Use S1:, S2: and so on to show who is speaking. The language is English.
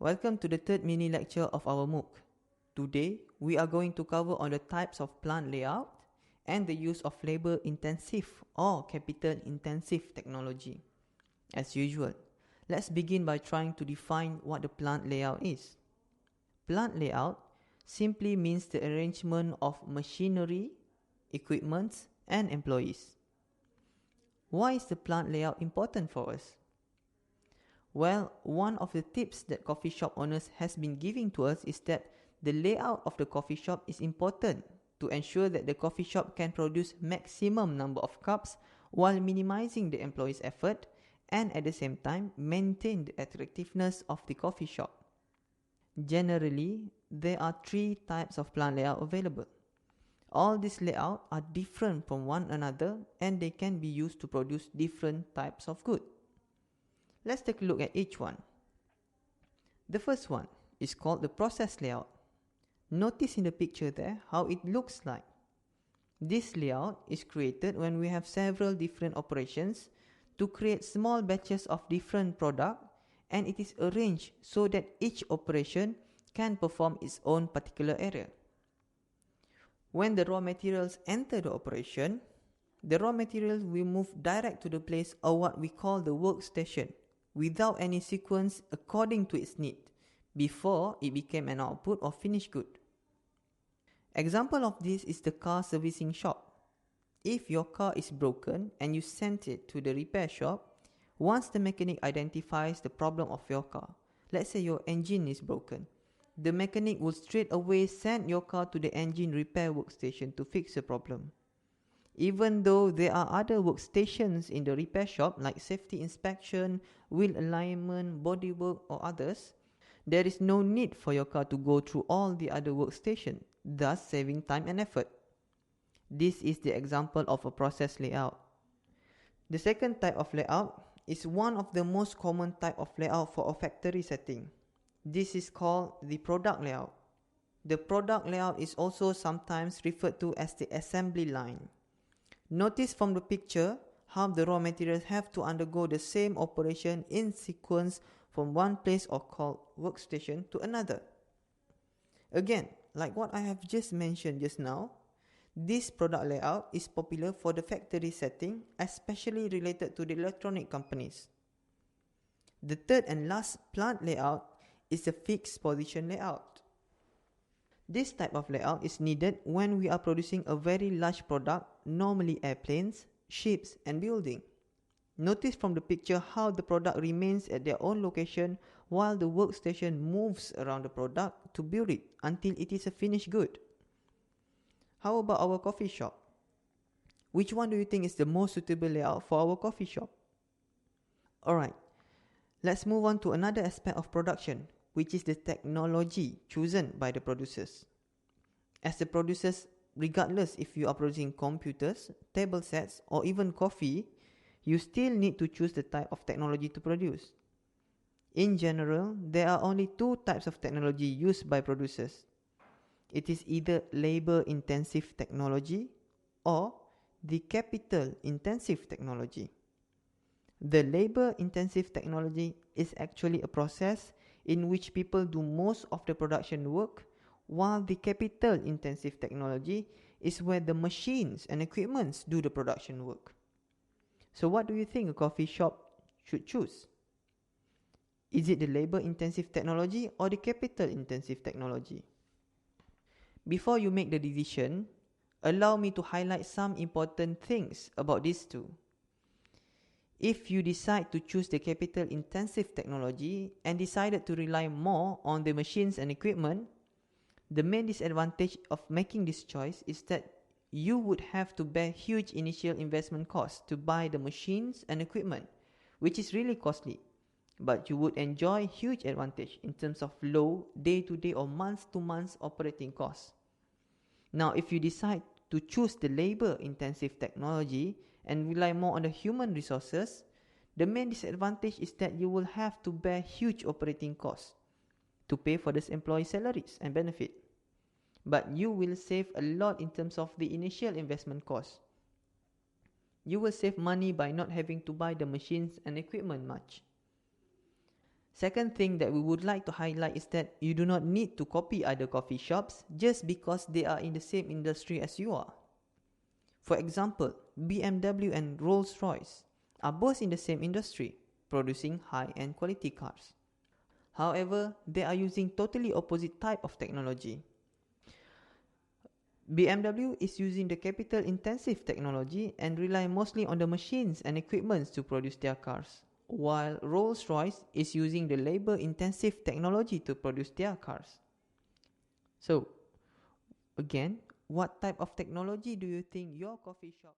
S1: Welcome to the third mini lecture of our MOOC. Today, we are going to cover on the types of plant layout and the use of labor-intensive or capital-intensive technology. As usual, let's begin by trying to define what the plant layout is. Plant layout simply means the arrangement of machinery, equipment, and employees. Why is the plant layout important for us? Well, one of the tips that coffee shop owners has been giving to us is that the layout of the coffee shop is important to ensure that the coffee shop can produce maximum number of cups while minimizing the employees' effort and at the same time maintain the attractiveness of the coffee shop. Generally, there are three types of plant layout available. All these layouts are different from one another and they can be used to produce different types of goods. Let's take a look at each one. The first one is called the process layout. Notice in the picture there how it looks like. This layout is created when we have several different operations to create small batches of different products, and it is arranged so that each operation can perform its own particular area. When the raw materials enter the operation, the raw materials will move direct to the place or what we call the workstation without any sequence according to its need before it became an output or finished good. Example of this is the car servicing shop. If your car is broken and you send it to the repair shop, once the mechanic identifies the problem of your car, let's say your engine is broken, the mechanic will straight away send your car to the engine repair workstation to fix the problem. Even though there are other workstations in the repair shop like safety inspection, wheel alignment, bodywork or others, there is no need for your car to go through all the other workstations, thus saving time and effort. This is the example of a process layout. The second type of layout is one of the most common type of layout for a factory setting. This is called the product layout. The product layout is also sometimes referred to as the assembly line. Notice from the picture how the raw materials have to undergo the same operation in sequence from one place or called workstation to another. Again, like what I have just mentioned just now, this product layout is popular for the factory setting, especially related to the electronic companies. The third and last plant layout is the fixed position layout. This type of layout is needed when we are producing a very large product, normally airplanes, ships and building. Notice from the picture how the product remains at their own location while the workstation moves around the product to build it until it is a finished good. How about our coffee shop? Which one do you think is the most suitable layout for our coffee shop? Alright, let's move on to another aspect of production, which is the technology chosen by the producers. As the producers, regardless if you are producing computers, table sets or even coffee, you still need to choose the type of technology to produce. In general, there are only two types of technology used by producers. It is either labor-intensive technology or the capital-intensive technology. The labor-intensive technology is actually a process in which people do most of the production work, while the capital-intensive technology is where the machines and equipments do the production work. So what do you think a coffee shop should choose? Is it the labor-intensive technology or the capital-intensive technology? Before you make the decision, allow me to highlight some important things about these two. If you decide to choose the capital-intensive technology and decided to rely more on the machines and equipment, the main disadvantage of making this choice is that you would have to bear huge initial investment costs to buy the machines and equipment, which is really costly. But you would enjoy huge advantage in terms of low day-to-day or month-to-month operating costs. Now, if you decide to choose the labor-intensive technology and rely more on the human resources, the main disadvantage is that you will have to bear huge operating costs to pay for these employee salaries and benefit. But you will save a lot in terms of the initial investment cost. You will save money by not having to buy the machines and equipment much. Second thing that we would like to highlight is that you do not need to copy other coffee shops just because they are in the same industry as you are. For example, BMW and Rolls-Royce are both in the same industry, producing high-end quality cars. However, they are using totally opposite type of technology. BMW is using the capital-intensive technology and rely mostly on the machines and equipments to produce their cars, while Rolls-Royce is using the labor-intensive technology to produce their cars. So, again, what type of technology do you think your coffee shop